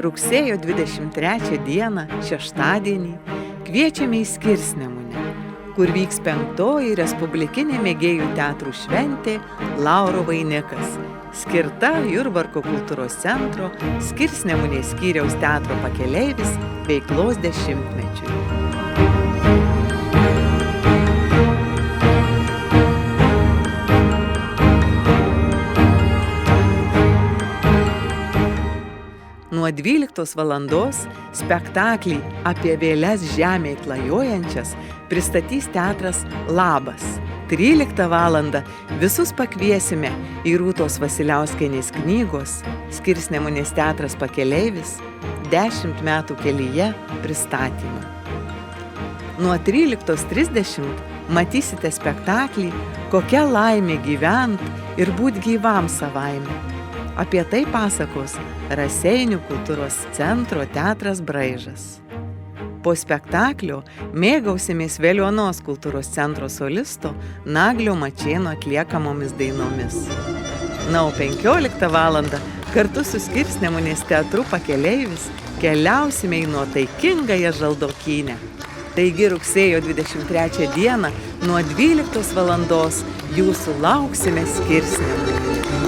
rugsėjo 23 dieną, šeštadienį, kviečiame į Skirsnemunę, kur vyks 5. Respublikinė mėgėjų teatrų šventė Lauro vainikas, skirta Jurbarko kultūros centro Skirsnemunės skyriaus teatro Pakeleivis veiklos 10-mečiui. Nuo 12 valandos spektaklį apie vėles žemėj klajojančias pristatys teatras Labas. 13 valandą visus pakviesime į Rūtos Vasiliauskienės knygos Skirsnemunės teatras Pakeleivis 10 metų kelyje pristatymą. Nuo 13:30 matysite spektaklį Kokia laimė gyvent ir būt gyvam savaime. Apie tai pasakos Raseinių kultūros centro teatras Braižas. Po spektaklio mėgausimės Veliuonos kultūros centro solisto Naglio Mačėno atliekamomis dainomis. Na, o 15 valandą kartu su Skirsnemunės teatru Pakeleivis keliausime į nuotaikingąją Žaldokynę. Taigi rugsėjo 23 dieną nuo 12 valandos jūsų lauksime Skirsnemunėje.